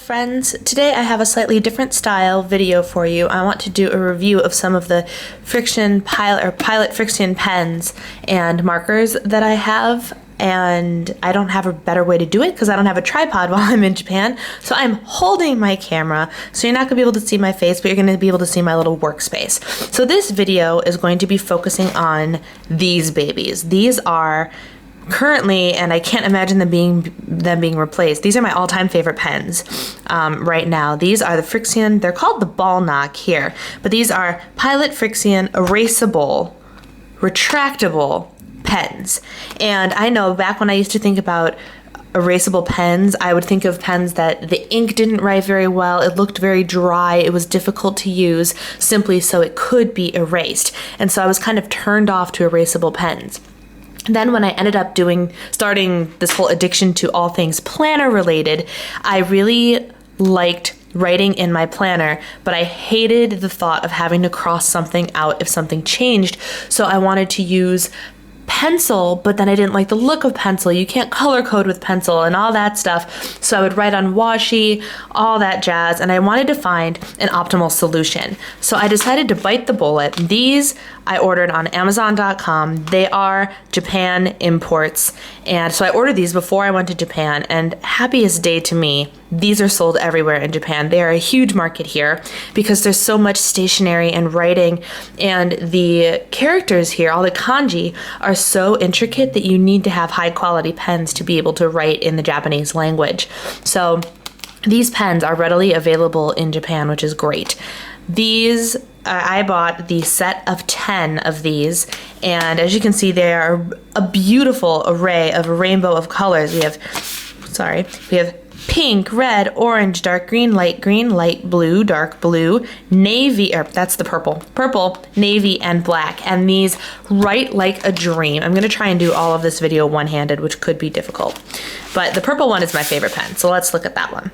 friends. Today I have a slightly different style video for you. I want to do a review of some of the Pilot Frixion pens and markers that I have, and I don't have a better way to do it because I don't have a tripod while I'm in Japan. So I'm holding my camera, so you're not going to be able to see my face, but you're going to be able to see my little workspace. So this video is going to be focusing on these babies. These are currently, and I can't imagine them being replaced. These are my all-time favorite pens right now. These are the Frixion. They're called the Ball Knock here, but these are Pilot Frixion Erasable Retractable Pens. And I know back when I used to think about erasable pens, I would think of pens that the ink didn't write very well, it looked very dry, it was difficult to use simply so it could be erased. And so I was kind of turned off to erasable pens. Then when I ended up starting this whole addiction to all things planner related, I really liked writing in my planner, but I hated the thought of having to cross something out if something changed. So I wanted to use pencil, but then I didn't like the look of pencil. You can't color code with pencil and all that stuff. So I would write on washi, all that jazz, and I wanted to find an optimal solution. So I decided to bite the bullet. These I ordered on Amazon.com. They are Japan imports. And so I ordered these before I went to Japan, and happiest day to me, these are sold everywhere in Japan. They are a huge market here because there's so much stationery and writing, and the characters here, all the kanji, are so intricate that you need to have high quality pens to be able to write in the Japanese language. So these pens are readily available in Japan, which is great. These, I bought the set of 10 of these, and as you can see, they are a beautiful array of a rainbow of colors. We have pink, red, orange, dark green, light blue, dark blue, navy, or that's the purple, navy, and black. And these write like a dream. I'm going to try and do all of this video one-handed, which could be difficult. But the purple one is my favorite pen, so let's look at that one.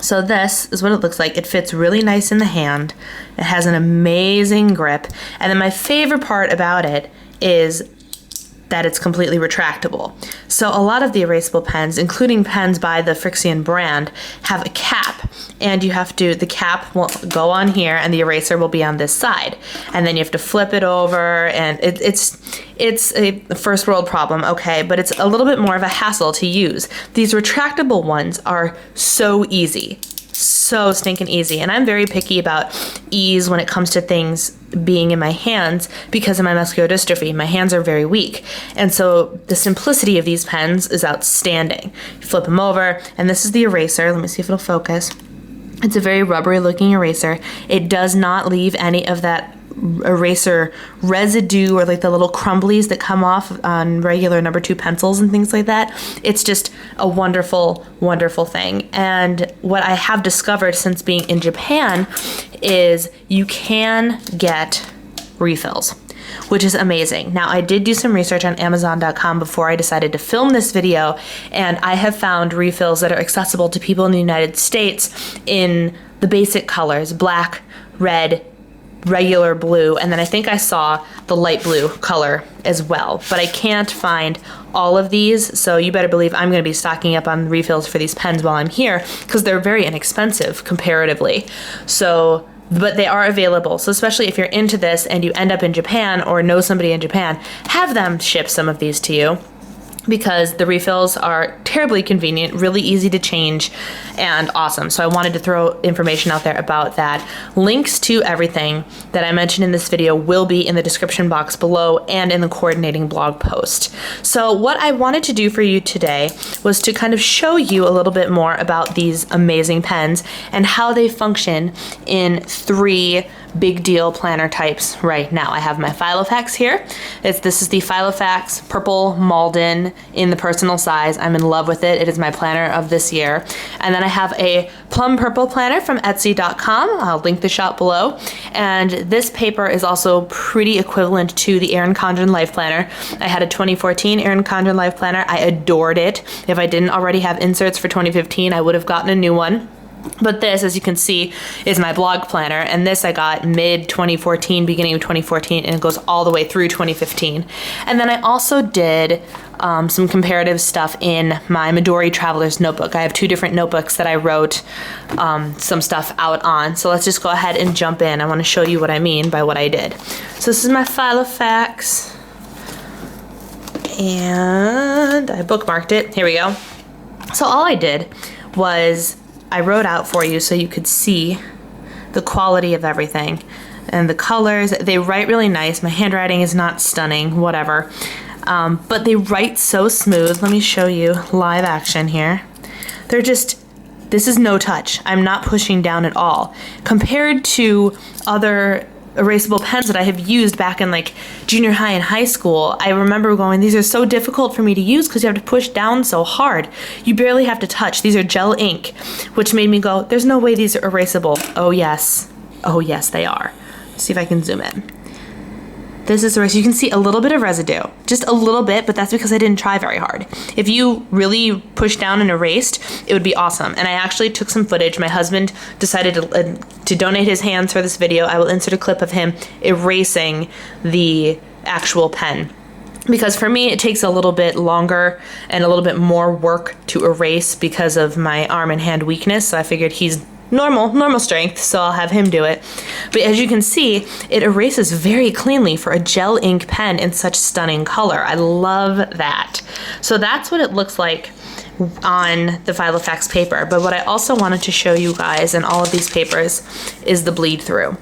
So this is what it looks like. It fits really nice in the hand. It has an amazing grip. And then my favorite part about it is that it's completely retractable. So a lot of the erasable pens, including pens by the Frixion brand, have a cap, and the cap will go on here and the eraser will be on this side. And then you have to flip it over, and it's a first world problem, okay, but it's a little bit more of a hassle to use. These retractable ones are so easy. So stinking easy. And I'm very picky about ease when it comes to things being in my hands because of my muscular dystrophy. My hands are very weak. And so the simplicity of these pens is outstanding. You flip them over, and this is the eraser. Let me see if it'll focus. It's a very rubbery looking eraser. It does not leave any of that eraser residue or like the little crumblies that come off on regular number 2 pencils and things like that. It's just a wonderful, wonderful thing. And what I have discovered since being in Japan is you can get refills, which is amazing. Now, I did do some research on Amazon.com before I decided to film this video, and I have found refills that are accessible to people in the United States in the basic colors, black, red, regular blue, and then I think I saw the light blue color as well. But I can't find all of these, so you better believe I'm going to be stocking up on refills for these pens while I'm here because they're very inexpensive comparatively. So, but they are available. So especially if you're into this and you end up in Japan or know somebody in Japan, have them ship some of these to you, because the refills are terribly convenient, really easy to change, and awesome. So I wanted to throw information out there about that. Links to everything that I mentioned in this video will be in the description box below and in the coordinating blog post. So what I wanted to do for you today was to kind of show you a little bit more about these amazing pens and how they function in 3 big deal planner types right now. I have my Filofax here. This is the Filofax Purple Malden in the personal size. I'm in love with it. It is my planner of this year. And then I have a Plum Purple planner from Etsy.com. I'll link the shop below. And this paper is also pretty equivalent to the Erin Condren Life Planner. I had a 2014 Erin Condren Life Planner. I adored it. If I didn't already have inserts for 2015, I would have gotten a new one. But this, as you can see, is my blog planner, and this I got mid-2014, beginning of 2014, and it goes all the way through 2015. And then I also did some comparative stuff in my Midori Traveler's Notebook. I have 2 different notebooks that I wrote some stuff out on. So let's just go ahead and jump in. I want to show you what I mean by what I did. So this is my file of facts. And I bookmarked it. Here we go. So all I did was I wrote out for you so you could see the quality of everything and the colors. They write really nice. My handwriting is not stunning, whatever. But they write so smooth. Let me show you live action here. They're just, this is no touch. I'm not pushing down at all. Compared to other erasable pens that I have used back in like junior high and high school, I remember going, these are so difficult for me to use because you have to push down so hard. You barely have to touch. These are gel ink, which made me go, there's no way these are erasable. Oh yes. Oh yes, they are. Let's see if I can zoom in. This is the rest. You can see a little bit of residue, just a little bit, but that's because I didn't try very hard. If you really pushed down and erased, it would be awesome. And I actually took some footage. My husband decided to donate his hands for this video. I will insert a clip of him erasing the actual pen. Because for me, it takes a little bit longer and a little bit more work to erase because of my arm and hand weakness. So I figured he's normal strength, so I'll have him do it. But as you can see, it erases very cleanly for a gel ink pen in such stunning color. I love that. So that's what it looks like on the File of Facts paper. But what I also wanted to show you guys in all of these papers is the bleed through.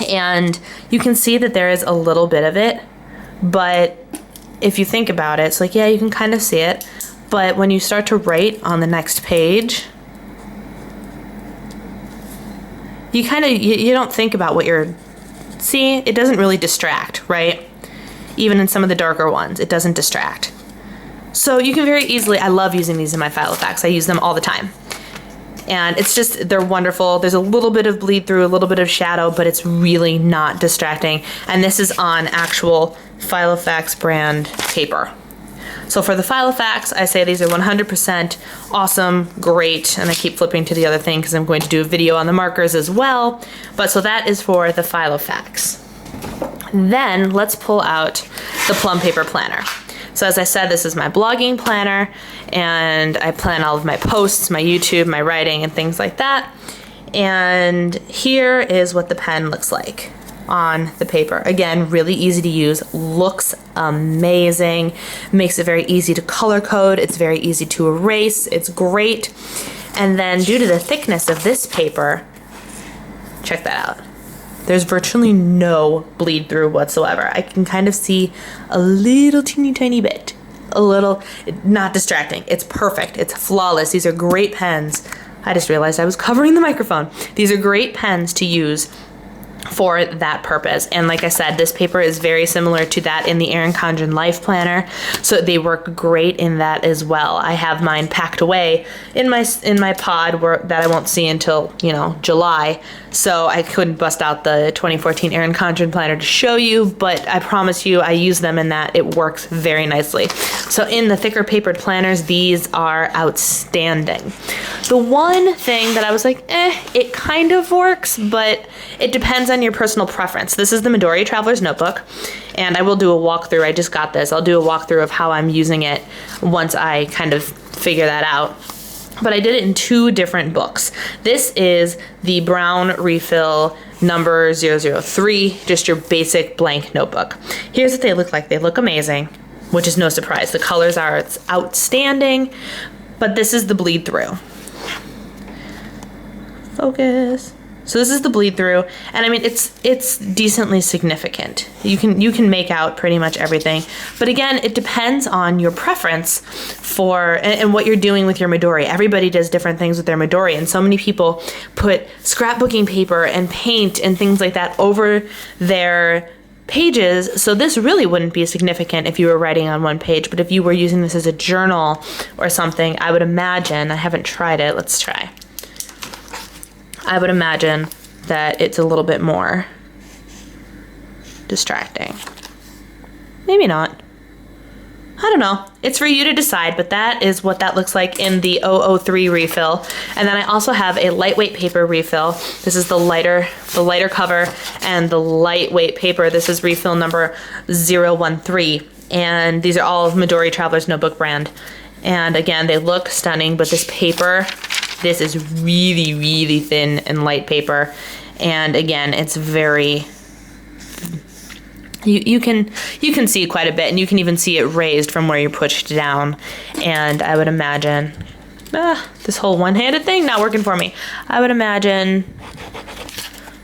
And you can see that there is a little bit of it, but if you think about it, it's like, yeah, you can kind of see it. But when you start to write on the next page, you don't think about what you're, see, it doesn't really distract, right? Even in some of the darker ones, it doesn't distract. So you can very easily, I love using these in my File of Facts. I use them all the time. And it's just, they're wonderful. There's a little bit of bleed through, a little bit of shadow, but it's really not distracting. And this is on actual File of Facts brand paper. So for the File of Facts, I say these are 100% awesome, great, and I keep flipping to the other thing because I'm going to do a video on the markers as well. But so that is for the File of Facts. Then let's pull out the Plum Paper Planner. So as I said, this is my blogging planner, and I plan all of my posts, my YouTube, my writing, and things like that. And here is what the pen looks like on the paper. Again, really easy to use, looks amazing, makes it very easy to color code, it's very easy to erase, it's great. And then due to the thickness of this paper, check that out. There's virtually no bleed through whatsoever. I can kind of see a little teeny tiny bit, a little, not distracting. It's perfect, it's flawless. These are great pens. I just realized I was covering the microphone. These are great pens to use for that purpose. And like I said, this paper is very similar to that in the Erin Condren Life Planner, so they work great in that as well. I have mine packed away in my pod that I won't see until, you know, July, so I couldn't bust out the 2014 Erin Condren Planner to show you, but I promise you I use them in that it works very nicely. So in the thicker papered planners, these are outstanding. The one thing that I was like, it kind of works, but it depends on your personal preference. This is the Midori Traveler's Notebook, and I will do a walkthrough. I just got this. I'll do a walkthrough of how I'm using it once I kind of figure that out. But I did it in 2 different books. This is the brown refill number 003, just your basic blank notebook. Here's what they look like. They look amazing, which is no surprise. The colors are outstanding, but this is the bleed through. Focus. So this is the bleed through, and I mean it's decently significant. You can make out pretty much everything, but again, it depends on your preference for and what you're doing with your Midori. Everybody does different things with their Midori, and so many people put scrapbooking paper and paint and things like that over their pages, so this really wouldn't be significant if you were writing on one page, but if you were using this as a journal or something, I would imagine, I haven't tried it, let's try. I would imagine that it's a little bit more distracting. Maybe not. I don't know. It's for you to decide, but that is what that looks like in the 003 refill. And then I also have a lightweight paper refill. This is the lighter cover and the lightweight paper. This is refill number 013. And these are all Midori Traveler's Notebook brand. And again, they look stunning, but this paper, this is really, really thin and light paper. And again, it's very, you can see quite a bit, and you can even see it raised from where you pushed down. And I would imagine, this whole one-handed thing not working for me. I would imagine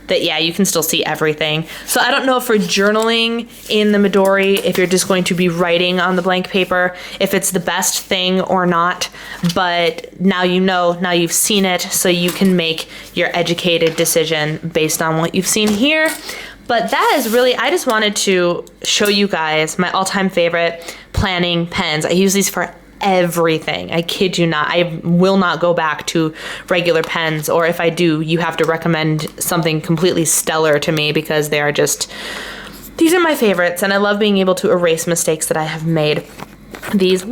that, yeah, you can still see everything. So I don't know if for journaling in the Midori, if you're just going to be writing on the blank paper, if it's the best thing or not, but now you know, now you've seen it, so you can make your educated decision based on what you've seen here. But that is really, I just wanted to show you guys my all-time favorite planning pens. I use these for everything. I kid you not. I will not go back to regular pens, or if I do, you have to recommend something completely stellar to me, because they are just, these are my favorites, and I love being able to erase mistakes that I have made. These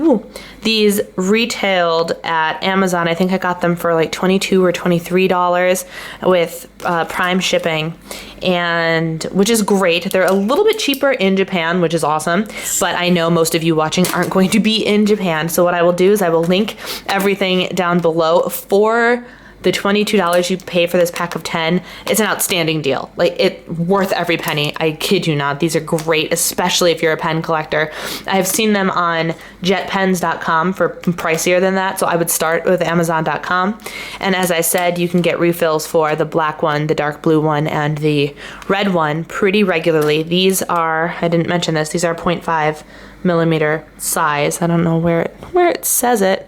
retailed at Amazon. I think I got them for like $22 or $23 with Prime shipping, and which is great. They're a little bit cheaper in Japan, which is awesome, but I know most of you watching aren't going to be in Japan. So what I will do is I will link everything down below. For the $22 you pay for this pack of 10, it's an outstanding deal. Like, it worth every penny. I kid you not. These are great, especially if you're a pen collector. I've seen them on jetpens.com for pricier than that, so I would start with amazon.com. And as I said, you can get refills for the black one, the dark blue one, and the red one pretty regularly. These are, I didn't mention this, these are 0.5 millimeter size. I don't know where it says it.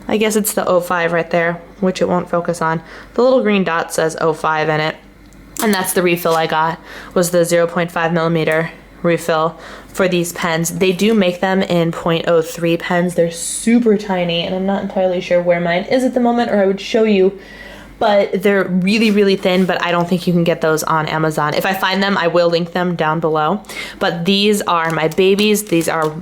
I guess it's the 05 right there, which it won't focus on. The little green dot says 05 in it. And that's the refill I got, was the 0.5 millimeter refill for these pens. They do make them in 0.03 pens. They're super tiny, and I'm not entirely sure where mine is at the moment, or I would show you. But they're really, really thin, but I don't think you can get those on Amazon. If I find them, I will link them down below. But these are my babies. These are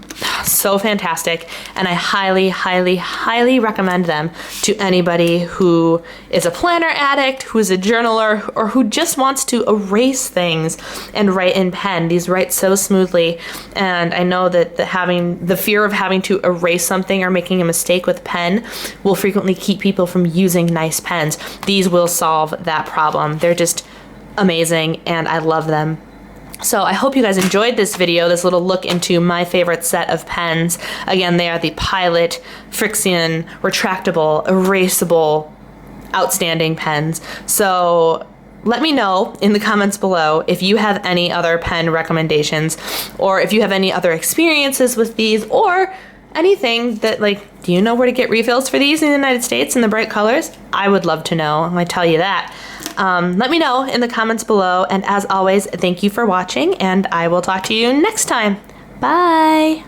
so fantastic, and I highly, highly, highly recommend them to anybody who is a planner addict, who's a journaler, or who just wants to erase things and write in pen. These write so smoothly, and I know that the fear of having to erase something or making a mistake with pen will frequently keep people from using nice pens. These will solve that problem. They're just amazing, and I love them. So I hope you guys enjoyed this video, this little look into my favorite set of pens. Again, they are the Pilot Frixion Retractable Erasable Outstanding pens. So let me know in the comments below if you have any other pen recommendations, or if you have any other experiences with these, or anything that, like, do you know where to get refills for these in the United States in the bright colors? I would love to know, I tell you that. Let me know in the comments below, and as always, thank you for watching, and I will talk to you next time. Bye!